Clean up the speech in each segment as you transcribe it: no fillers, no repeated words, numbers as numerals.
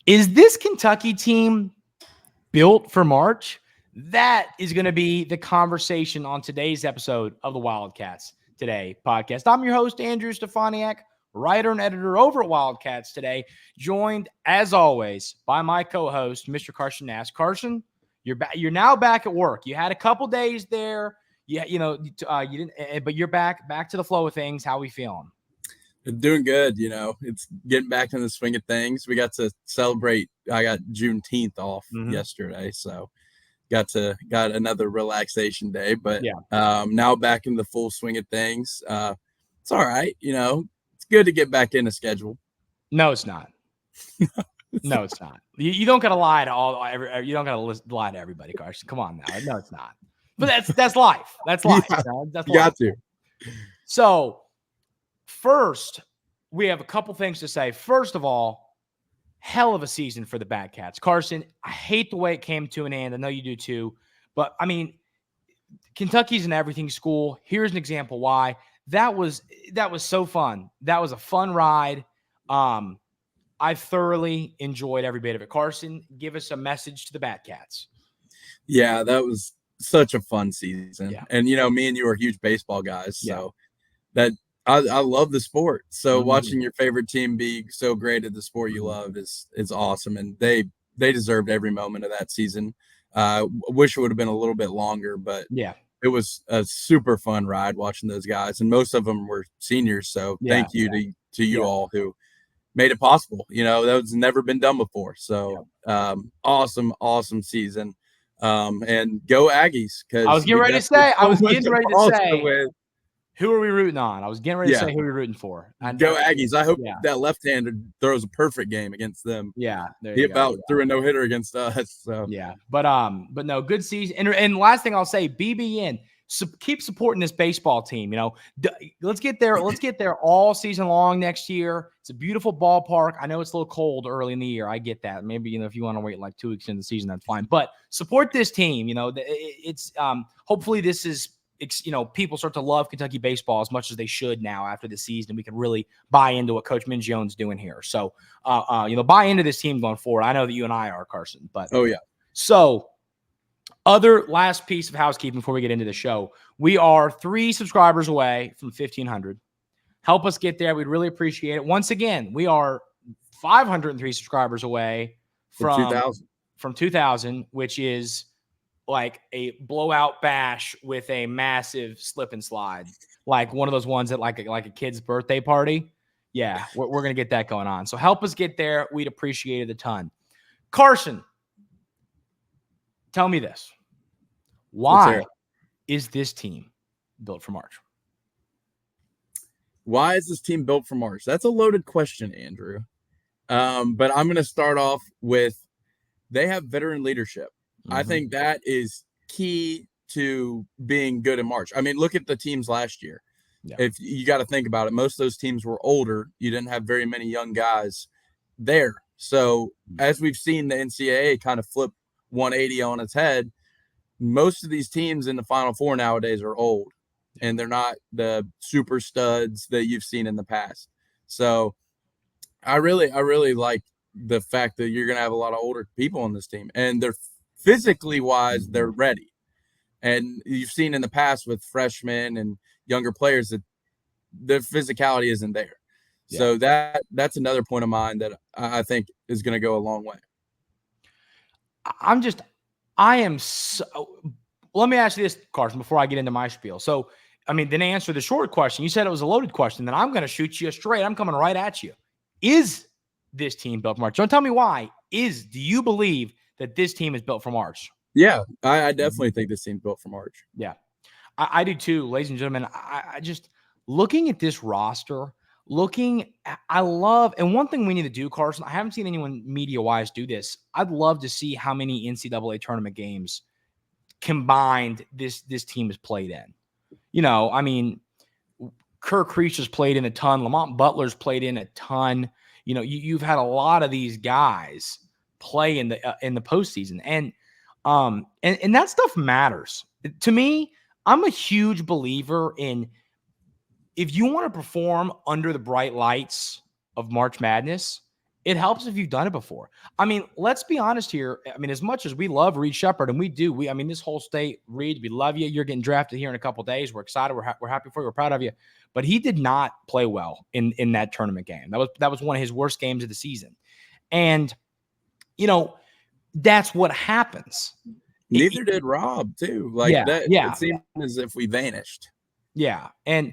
Is this Kentucky team built for March? That is going to be the conversation on today's episode of the Wildcats Today podcast. I'm your host, Andrew Stefaniak, writer and editor over at Wildcats Today, joined, as always, by my co-host, Mr. Carson Nash. Carson, you're now back at work. You had a couple days there. You didn't, but you're back to the flow of things. How we feeling? Doing good. It's getting back in the swing of things. We got to celebrate. I got Juneteenth off yesterday, so got another relaxation day. But now back in the full swing of things. It's all right. It's good to get back in the schedule. No, it's not. No, it's not. You don't got to lie to you don't got to lie to everybody, Carson. Come on now. No, it's not. But that's life. That's life. Yeah, that's you life. got to. So first, we have a couple things to say. First of all, hell of a season for the Batcats. Carson, I hate the way it came to an end. I know you do too. But, I mean, Kentucky's an everything school. Here's an example why. That was so fun. That was a fun ride. I thoroughly enjoyed every bit of it. Carson, give us a message to the Batcats. Yeah, that was such a fun season. Yeah. And, me and you are huge baseball guys. So that I love the sport. So watching your favorite team be so great at the sport you love is awesome. And they deserved every moment of that season. Wish it would have been a little bit longer, but it was a super fun ride watching those guys. And most of them were seniors. So thank you to you all who made it possible. That was never been done before. So awesome season. And go Aggies. I was getting ready to say, who are we rooting on? I was getting ready to say who we're rooting for. Go Aggies. I hope that left-hander throws a perfect game against them. Yeah. He about threw a no-hitter against us. So but no, good season. And last thing I'll say, BBN, keep supporting this baseball team. Let's get there all season long next year. It's a beautiful ballpark. I know it's a little cold early in the year. I get that. Maybe, if you want to wait like 2 weeks into the season, that's fine. But support this team. It's hopefully this is, people start to love Kentucky baseball as much as they should now after the season. We can really buy into what Coach Mingione's doing here. So, buy into this team going forward. I know that you and I are, Carson. But so, other last piece of housekeeping before we get into the show, we are 3 subscribers away from 1,500. Help us get there. We'd really appreciate it. Once again, we are 503 subscribers away from 2,000, which is like a blowout bash with a massive slip and slide, like one of those ones at like a kid's birthday party. Yeah, we're going to get that going on. So help us get there. We'd appreciate it a ton. Carson, tell me this. Why is this team built for March? Why is this team built for March? That's a loaded question, Andrew. But I'm going to start off with they have veteran leadership. I think that is key to being good in March. I mean, look at the teams last year. Yeah. If you got to think about it, most of those teams were older. You didn't have very many young guys there. So as we've seen the NCAA kind of flip 180 on its head, most of these teams in the Final Four nowadays are old, and they're not the super studs that you've seen in the past. So I really like the fact that you're going to have a lot of older people on this team, and they're physically wise, they're ready. And you've seen in the past with freshmen and younger players that the physicality isn't there. Yeah. So that's another point of mine that I think is going to go a long way. Let me ask you this, Carson, before I get into my spiel. So, then to answer the short question, you said it was a loaded question, then I'm going to shoot you straight. I'm coming right at you. Is this team built for March? Don't tell me why. Do you believe that this team is built for March? Yeah, I definitely think this team's built for March. Yeah, I do too, ladies and gentlemen. I just, looking at this roster, I love, and one thing we need to do, Carson, I haven't seen anyone media-wise do this. I'd love to see how many NCAA tournament games combined this team has played in. Kirk Creech's played in a ton. Lamont Butler's played in a ton. You've had a lot of these guys play in the postseason, and that stuff matters to me. I'm a huge believer in, if you want to perform under the bright lights of March Madness, It helps if you've done it before. I mean, let's be honest here. I mean, as much as we love Reed Shepherd, and we do, this whole state, Reed, we love you. You're getting drafted here in a couple of days. We're excited. We're happy for you. We're proud of you. But he did not play well in that tournament game. That was one of his worst games of the season. And, that's what happens. Neither did Rob, too. It seemed as if we vanished. Yeah. And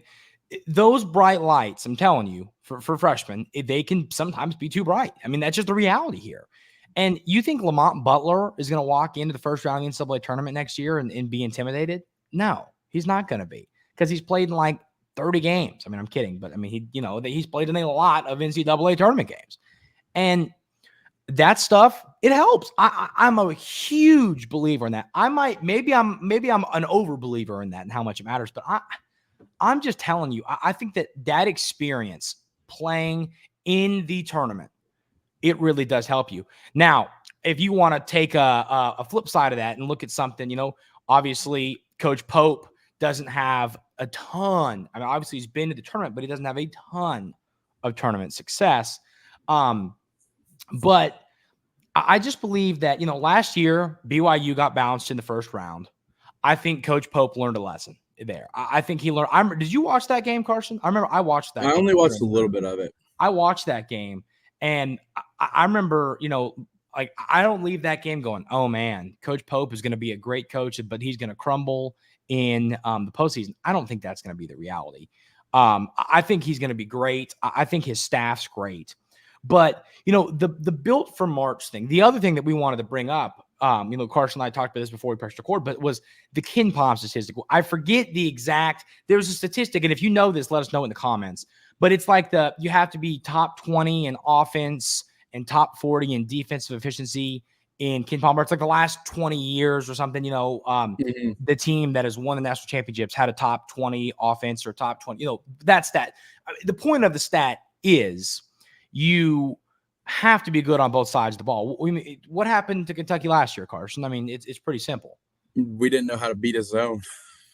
those bright lights, I'm telling you, for freshmen, they can sometimes be too bright. I mean, that's just the reality here. And you think Lamont Butler is going to walk into the first round of the NCAA tournament next year and be intimidated? No, he's not going to be, because he's played in like 30 games. I mean, I'm kidding, but I mean, he's played in a lot of NCAA tournament games. And that stuff, it helps. I'm a huge believer in that. Maybe I'm an over believer in that and how much it matters, but I'm just telling you, I think that experience playing in the tournament, it really does help you. Now, if you want to take a flip side of that and look at something, obviously Coach Pope doesn't have a ton. I mean, obviously he's been to the tournament, but he doesn't have a ton of tournament success. But I just believe that, last year BYU got bounced in the first round. I think Coach Pope learned a lesson there. I think he learned. Did you watch that game, Carson? I remember I watched that. I only watched a little bit of it. I watched that game, and I remember, I don't leave that game going, oh man, Coach Pope is going to be a great coach, but he's going to crumble in the postseason. I don't think that's going to be the reality. I think he's going to be great. I think his staff's great. But, the built for March thing, the other thing that we wanted to bring up, Carson and I talked about this before we pressed record, but was the KenPom statistical. I forget the exact, there's a statistic, and if you know this, let us know in the comments. But it's like you have to be top 20 in offense and top 40 in defensive efficiency in KenPom. It's like the last 20 years or something, the team that has won the national championships had a top 20 offense or top 20, that stat. The point of the stat is you have to be good on both sides of the ball. What happened to Kentucky last year, Carson? I mean, it's pretty simple. We didn't know how to beat a zone.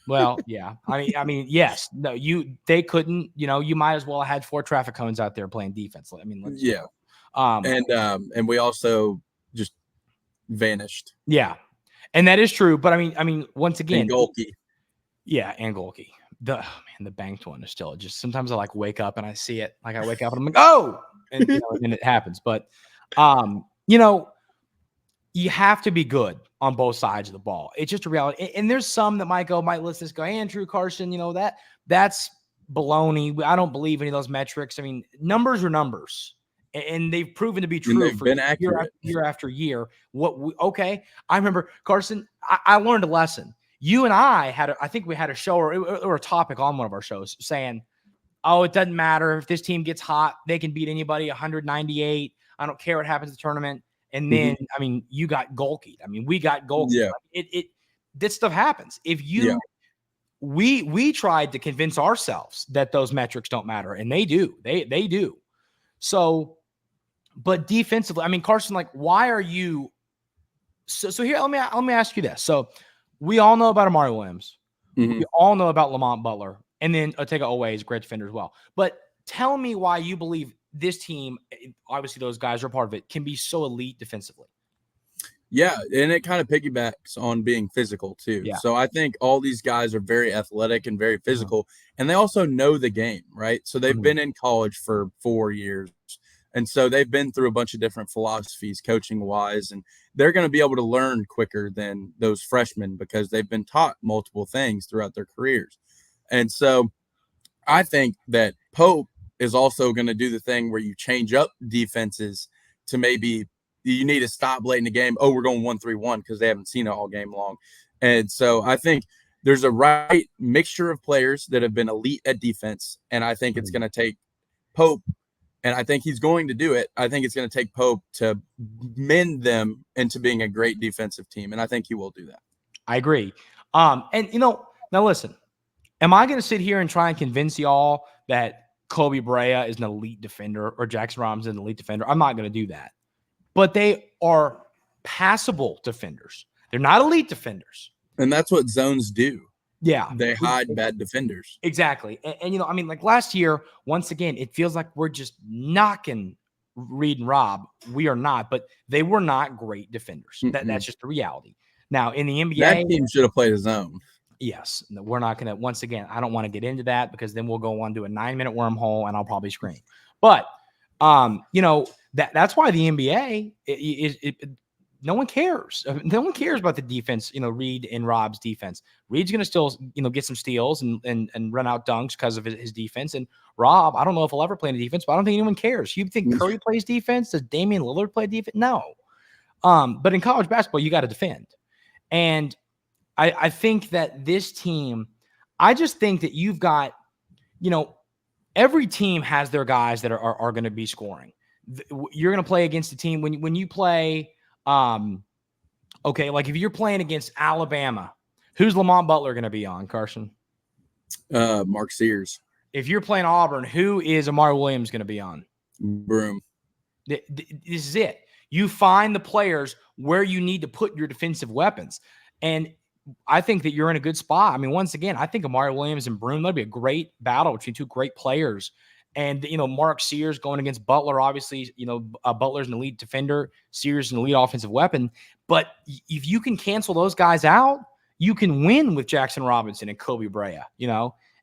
Well, yeah. I mean, yes. No, they couldn't, you might as well have had 4 traffic cones out there playing defense. I mean, yeah. And we also just vanished. Yeah. And that is true. But I mean, once again, and Golke. Yeah, and Golke. The banked one is still just sometimes I wake up and I see it. I wake up and I'm like, oh, and it happens. But you have to be good on both sides of the ball. It's just a reality. And there's some that might listen to this, go, Andrew, Carson, that's baloney. I don't believe any of those metrics. I mean, numbers are numbers, and they've proven to be true for year after year. Okay. I remember, Carson, I learned a lesson. You and I I think we had a show or a topic on one of our shows saying, oh, it doesn't matter if this team gets hot, they can beat anybody 198. I don't care what happens in the tournament. And then, I mean, you got Golke. I mean, we got Golke. Yeah. This stuff happens. We tried to convince ourselves that those metrics don't matter, and they do. They do. So, but defensively, I mean, Carson, why are you? So here, let me ask you this. So we all know about Amari Williams. We all know about Lamont Butler, and then Otega Owe is a great defender as well. But tell me why you believe this team, obviously those guys are part of it, can be so elite defensively. Yeah, and it kind of piggybacks on being physical too. Yeah. So I think all these guys are very athletic and very physical, and they also know the game, right? So they've been in college for 4 years, and so they've been through a bunch of different philosophies coaching-wise, and they're going to be able to learn quicker than those freshmen because they've been taught multiple things throughout their careers. And so I think that Pope is also going to do the thing where you change up defenses to maybe you need to stop late in the game. Oh, we're going 1-3-1 because they haven't seen it all game long. And so I think there's a right mixture of players that have been elite at defense. And I think it's going to take Pope, and I think he's going to do it. I think it's going to take Pope to mend them into being a great defensive team. And I think he will do that. I agree. And now listen, am I going to sit here and try and convince y'all that Kobe Brea is an elite defender or Jackson Robinson is an elite defender? I'm not going to do that. But they are passable defenders. They're not elite defenders. And that's what zones do. Yeah. They hide bad defenders. Exactly. And last year, once again, it feels like we're just knocking Reed and Rob. We are not, but they were not great defenders. That's just the reality. Now, in the NBA, that team should have played a zone. Yes, we're not going to. Once again, I don't want to get into that because then we'll go on to a 9-minute wormhole and I'll probably scream. But that's why the NBA no one cares. No one cares about the defense. Reed and Rob's defense. Reed's going to still get some steals and run out dunks because of his defense. And Rob, I don't know if he'll ever play any defense, but I don't think anyone cares. You think Curry plays defense? Does Damian Lillard play defense? No. But in college basketball, you got to defend. And I think that this team, I just think that you've got, every team has their guys that are going to be scoring. You're going to play against a team when you play, like if you're playing against Alabama, who's Lamont Butler going to be on, Carson? Mark Sears. If you're playing Auburn, who is Amari Williams going to be on? Broom. This is it. You find the players where you need to put your defensive weapons. And I think that you're in a good spot. I mean, once again, I think Amari Williams and Broom, that'd be a great battle between two great players. And, Mark Sears going against Butler, obviously, Butler's an elite defender. Sears is an elite offensive weapon. But if you can cancel those guys out, you can win with Jackson Robinson and Kobe Brea,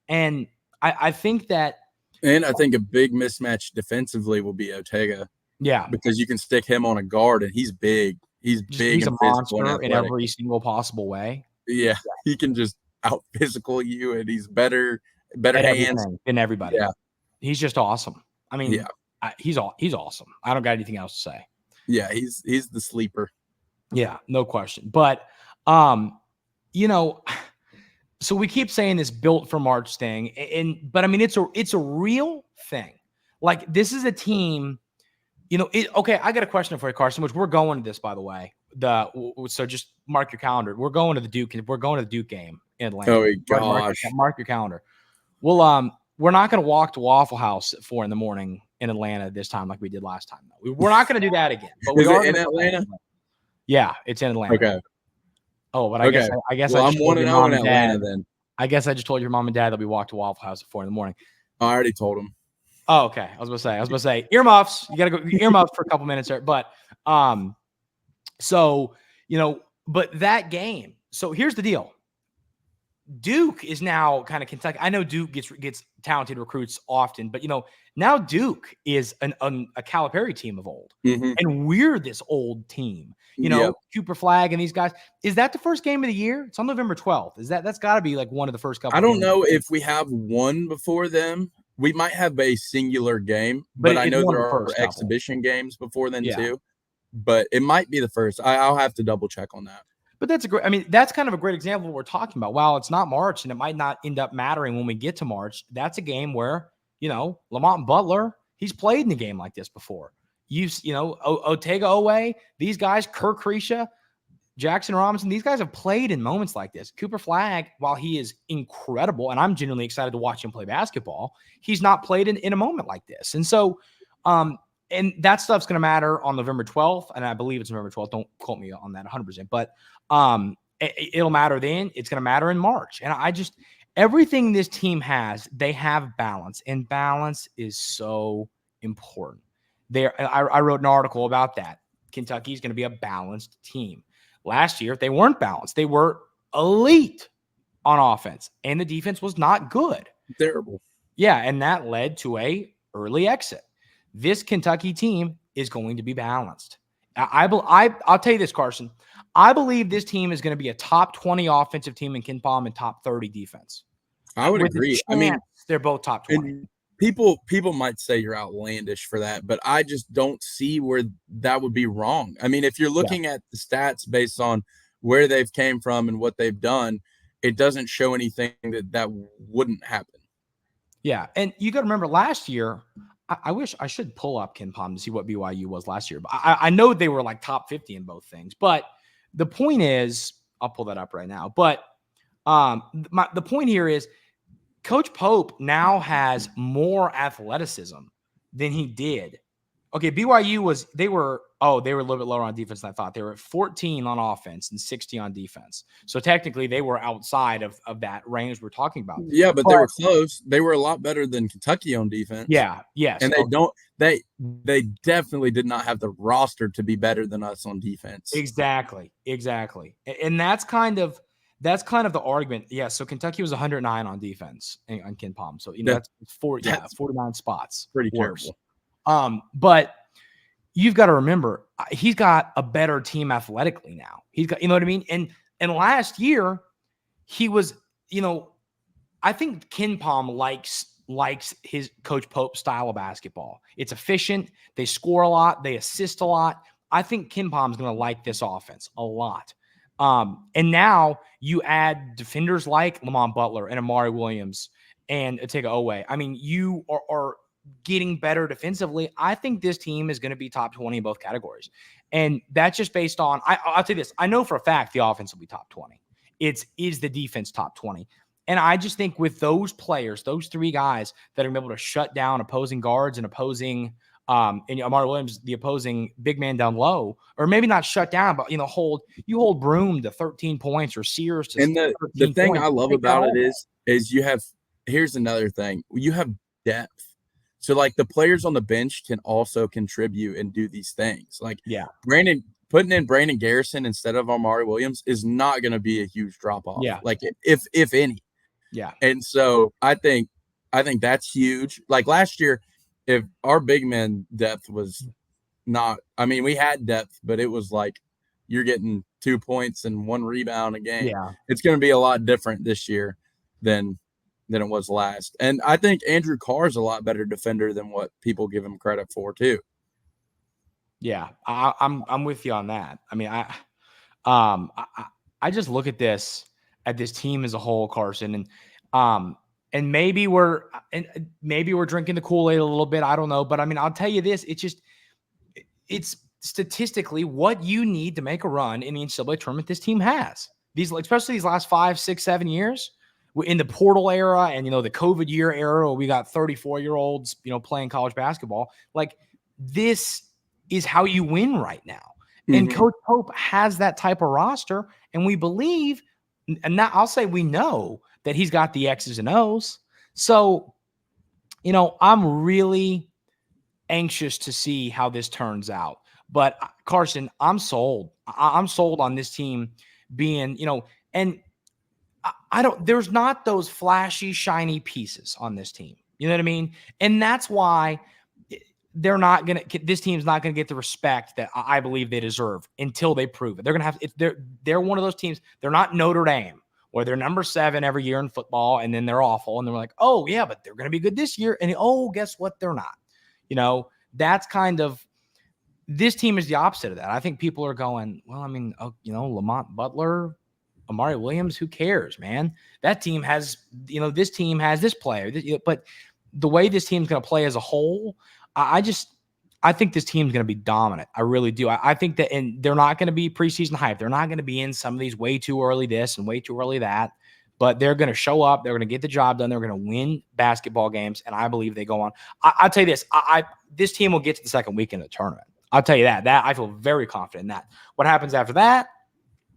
And I think that. And I think a big mismatch defensively will be Ortega. Yeah. Because you can stick him on a guard, and he's big. He's big. He's a monster in every single possible way. Yeah, he can just out physical you, and he's better hands than everybody. Yeah, he's just awesome. I mean, he's awesome. I don't got anything else to say. Yeah, he's the sleeper. Yeah, no question. But so we keep saying this built for March thing, but I mean it's a real thing. Like this is a team. Okay, I got a question for you, Carson, which we're going to this, by the way. So just mark your calendar. We're going to the Duke game in Atlanta. Oh, gosh. Mark your calendar. Well, we're not going to walk to Waffle House at 4 a.m. in Atlanta this time like we did last time. Though. We're not going to do that again. But Is it in Atlanta? Yeah, it's in Atlanta. Okay. Oh, but I guess well, I'm 1-0 in Atlanta then. I guess I just told your mom and dad that we walked to Waffle House at 4 a.m. I already told them. Oh, okay. I was going to say earmuffs. You got to go earmuffs for a couple minutes there. But, but that game. So here's the deal. Duke is now kind of Kentucky. I know Duke gets talented recruits often, but now Duke is a Calipari team of old, and we're this old team. Cooper Flag and these guys. Is that the first game of the year? It's on November 12th. That's got to be like one of the first couple. I don't know if we have one before them. We might have a singular game, but I know there are exhibition games before then too. But it might be the first. I'll have to double check on that. But that's that's kind of a great example of what we're talking about. While it's not March and it might not end up mattering when we get to March, that's a game where, Lamont Butler, he's played in a game like this before. Ortega Owe, these guys, Kirk Krisha, Jackson Robinson, these guys have played in moments like this. Cooper Flag, while he is incredible, and I'm genuinely excited to watch him play basketball, he's not played in a moment like this. And so, and that stuff's going to matter on November 12th, and I believe it's November 12th. Don't quote me on that 100%, but it'll matter then. It's going to matter in March. And everything this team has, they have balance, and balance is so important. I wrote an article about that. Kentucky is going to be a balanced team. Last year, they weren't balanced. They were elite on offense, and the defense was not good. Terrible. Yeah, and that led to a early exit. This Kentucky team is going to be balanced. I'll tell you this, Carson. I believe this team is going to be a top 20 offensive team in KenPom and top 30 defense. I would agree. I mean, they're both top 20. People might say you're outlandish for that, but I just don't see where that would be wrong. I mean, if you're looking at the stats based on where they've came from and what they've done, it doesn't show anything that wouldn't happen. Yeah, and you got to remember last year, I wish I should pull up KenPom to see what BYU was last year. But I know they were like top 50 in both things. But the point is, I'll pull that up right now. But the point here is, Coach Pope now has more athleticism than he did Okay, BYU they were a little bit lower on defense than I thought. They were at 14 on offense and 60 on defense. So technically they were outside of that range we're talking about. Yeah, but they were close. They were a lot better than Kentucky on defense. Yeah, yes. And they definitely did not have the roster to be better than us on defense. Exactly. And that's kind of the argument. Yeah, so Kentucky was 109 on defense on Ken Palm. So, that's 49 spots. Pretty worse. terrible. But you've got to remember, he's got a better team athletically now. He's got, you know what I mean? And last year, he was, I think Ken Palm likes his Coach Pope style of basketball. It's efficient. They score a lot. They assist a lot. I think Ken Palm's going to like this offense a lot. And now you add defenders like Lamont Butler and Amari Williams and Atega Owe. I mean, you are getting better defensively. I think this team is going to be top 20 in both categories. And that's just based on, I'll tell you this, I know for a fact the offense will be top 20. Is the defense top 20. And I just think with those players, those three guys that are able to shut down opposing guards and opposing and Amari Williams, the opposing big man down low, or maybe not shut down, but hold Broome to 13 points or Sears to 13 points. And the thing I love about it is you have, here's another thing, you have depth. So like the players on the bench can also contribute and do these things. Like putting in Brandon Garrison instead of Amari Williams is not going to be a huge drop off. Yeah. Like if any. Yeah. And so I think that's huge. Like last year, if our big man depth was not, I mean, we had depth, but it was like you're getting 2 points and 1 rebound a game. Yeah. It's going to be a lot different this year than it was last. And I think Andrew Carr is a lot better defender than what people give him credit for too. Yeah, I'm with you on that. I mean, I just look at this team as a whole, Carson, and maybe we're drinking the Kool-Aid a little bit. I don't know, but I mean, I'll tell you this: it's statistically what you need to make a run in the NCAA tournament. This team has especially these last 5, 6, 7 years in the portal era, and the COVID year era, where we got 34-year-olds playing college basketball. Like this is how you win right now. Mm-hmm. And Coach Pope has that type of roster, and we believe, and now I'll say we know that he's got the X's and O's. So, I'm really anxious to see how this turns out. But Carson, I'm sold. I'm sold on this team being, and there's not those flashy, shiny pieces on this team. You know what I mean? And that's why this team's not going to get the respect that I believe they deserve until they prove it. They're going to have, they're one of those teams. They're not Notre Dame, where they're number 7 every year in football, and then they're awful. And they're like, oh yeah, but they're going to be good this year. And guess what? They're not, that's kind of, this team is the opposite of that. I think people are going, well, I mean, Lamont Butler, Amari Williams, who cares, man? That team has, this team has this player, but the way this team's going to play as a whole, I think this team's going to be dominant. I really do. I think that, and they're not going to be preseason hype. They're not going to be in some of these way too early this and way too early that, but they're going to show up. They're going to get the job done. They're going to win basketball games, and I believe they go on. I'll tell you this. This team will get to the second weekend of the tournament. I'll tell you that. I feel very confident in that. What happens after that,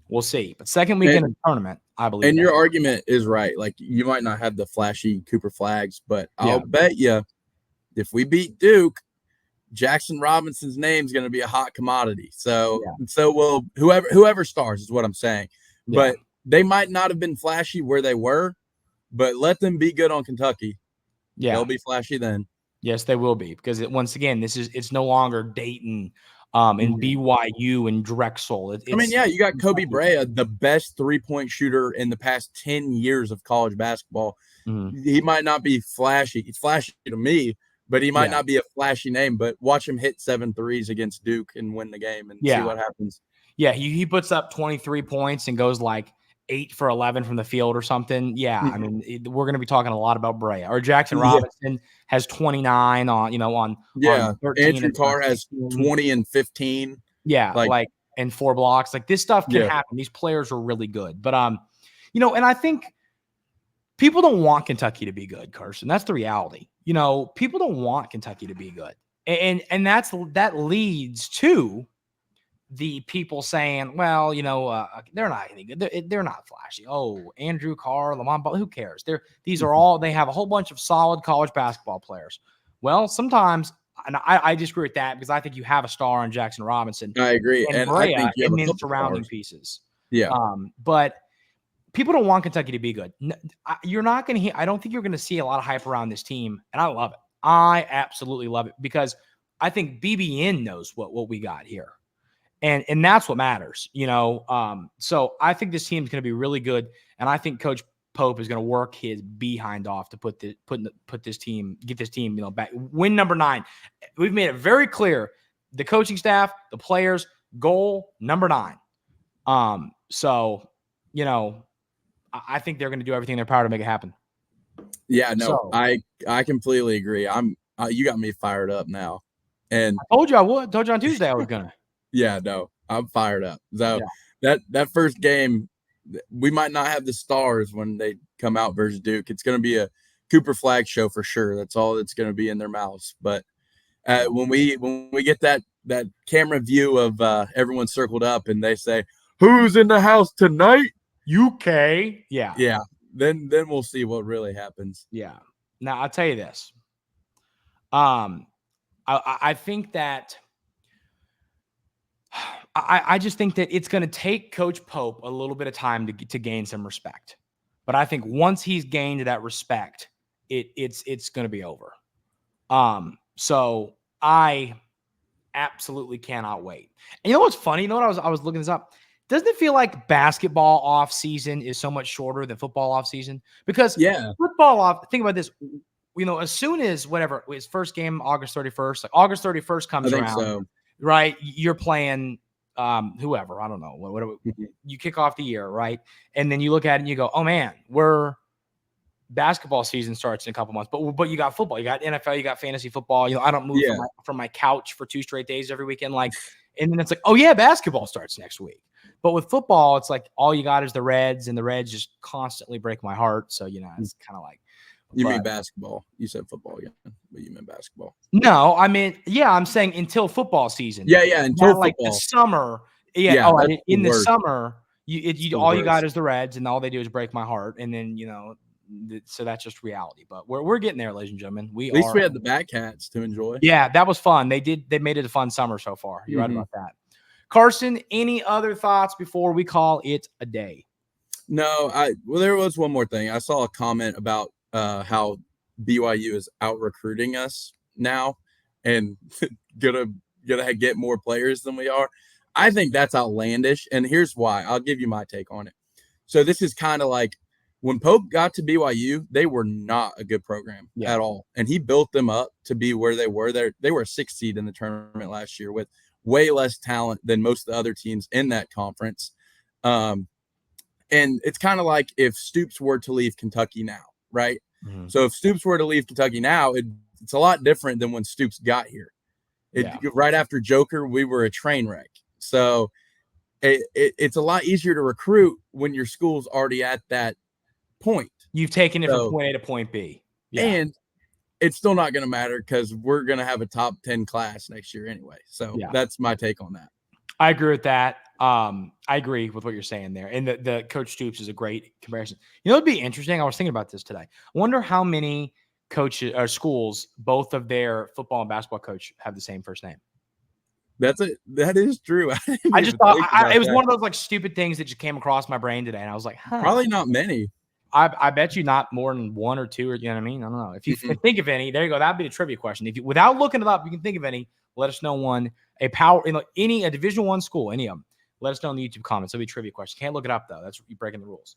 we'll see. But second weekend of the tournament, I believe. And your argument is right. Like, you might not have the flashy Cooper flags, but I'll bet you if we beat Duke, Jackson Robinson's name is going to be a hot commodity. So will whoever stars is what I'm saying. Yeah. But they might not have been flashy where they were, but let them be good on Kentucky. Yeah, they'll be flashy then. Yes, they will be, because once again, it's no longer Dayton and BYU and Drexel. You got Kobe Brea, the best 3-point shooter in the past 10 years of college basketball. Mm-hmm. He might not be flashy. He's flashy to me, but he might not be a flashy name. But watch him hit 7 threes against Duke and win the game and see what happens. Yeah, he puts up 23 points and goes like 8 for 11 from the field or something. Yeah, I mean, we're going to be talking a lot about Brea. Or Jackson Robinson has 29 on 13. Andrew Carr has 20 and 15. Yeah, and 4 blocks. Like, this stuff can happen. These players are really good. But and I think people don't want Kentucky to be good, Carson. That's the reality. People don't want Kentucky to be good. And that leads to the people saying, well, they're not any good. They're not flashy. Oh, Andrew Carr, Lamont Ball, who cares? They have a whole bunch of solid college basketball players. Well, sometimes, and I disagree with that because I think you have a star on Jackson Robinson. I agree. And I Brea, think you have and a then couple surrounding stars. pieces. Yeah. But people don't want Kentucky to be good. You're not going to hear, I don't think you're going to see a lot of hype around this team. And I love it. I absolutely love it because I think BBN knows what we got here. And that's what matters, So I think this team's going to be really good. And I think Coach Pope is going to work his behind off to get this team, back. Win number 9. We've made it very clear. The coaching staff, the players, goal number 9. So, I think they're going to do everything in their power to make it happen. Yeah, no, I completely agree. You got me fired up now. And I told you I would. Told you on Tuesday I was gonna. Yeah, no, I'm fired up. So that first game, we might not have the stars when they come out versus Duke. It's going to be a Cooper Flag show for sure. That's all that's going to be in their mouths. But when we get that camera view of everyone circled up and they say, "Who's in the house tonight?" UK. Yeah. Then we'll see what really happens. Yeah. Now I'll tell you this. I think that I just think that it's going to take Coach Pope a little bit of time to gain some respect. But I think once he's gained that respect, it's going to be over. So I absolutely cannot wait. And you know what's funny? You know what I was looking this up. Doesn't it feel like basketball off season is so much shorter than football off season? Because football off. Think about this. As soon as whatever his first game, August 31st, like August 31st comes around, right? You're playing whoever, I don't know, whatever. You kick off the year, right? And then you look at it and you go, oh man, basketball season starts in a couple months, but you got football, you got NFL, you got fantasy football. I don't move from my couch for 2 straight days every weekend, and then it's like, oh yeah, basketball starts next week. But with football, it's like all you got is the Reds, and the Reds just constantly break my heart. So it's kind of like. You mean basketball? You said football again, but you meant basketball. No, I mean, I'm saying until football season. Yeah, until football. Like the summer. Yeah. In the summer, all you got is the Reds, and all they do is break my heart. And then so that's just reality. But we're getting there, ladies and gentlemen. At least we had the Wildcats to enjoy. Yeah, that was fun. They made it a fun summer so far. You're right about that. Carson, any other thoughts before we call it a day? No, there was one more thing. I saw a comment about how BYU is out recruiting us now and gonna get more players than we are. I think that's outlandish, and here's why. I'll give you my take on it. So this is kind of like when Pope got to BYU, they were not a good program at all, and he built them up to be where they were. They were a 6th seed in the tournament last year with way less talent than most of the other teams in that conference. And it's kind of like if Stoops were to leave Kentucky now, right? Mm-hmm. So if Stoops were to leave Kentucky now, it's a lot different than when Stoops got here. Right after Joker, we were a train wreck. So it's a lot easier to recruit when your school's already at that point. You've taken it from point A to point B. Yeah. And it's still not going to matter because we're going to have a top 10 class next year anyway. So that's my take on that. I agree with that. I agree with what you're saying there. And the Coach Stoops is a great comparison. It'd be interesting. I was thinking about this today. I wonder how many coaches or schools, both of their football and basketball coach have the same first name. That is true. I just thought it was one of those like stupid things that just came across my brain today. And I was like, probably not many. I bet you not more than 1 or 2, or you know what I mean? I don't know. If you can think of any, there you go. That'd be a trivia question. If you, without looking it up, you can think of any, let us know one. A Division I school, any of them. Let us know in the YouTube comments. It'll be a trivia question. Can't look it up though. That's you breaking the rules.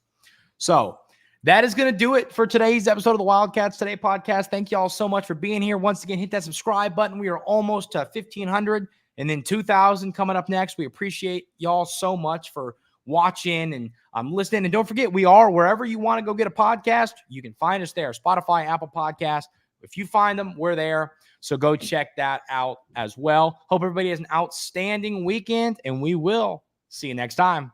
So that is going to do it for today's episode of the Wildcats Today Podcast. Thank you all so much for being here. Once again, hit that subscribe button. We are almost to 1,500 and then 2,000 coming up next. We appreciate y'all so much for watching and listening. And don't forget, we are wherever you want to go get a podcast. You can find us there. Spotify, Apple Podcasts. If you find them, we're there. So go check that out as well. Hope everybody has an outstanding weekend, and we will see you next time.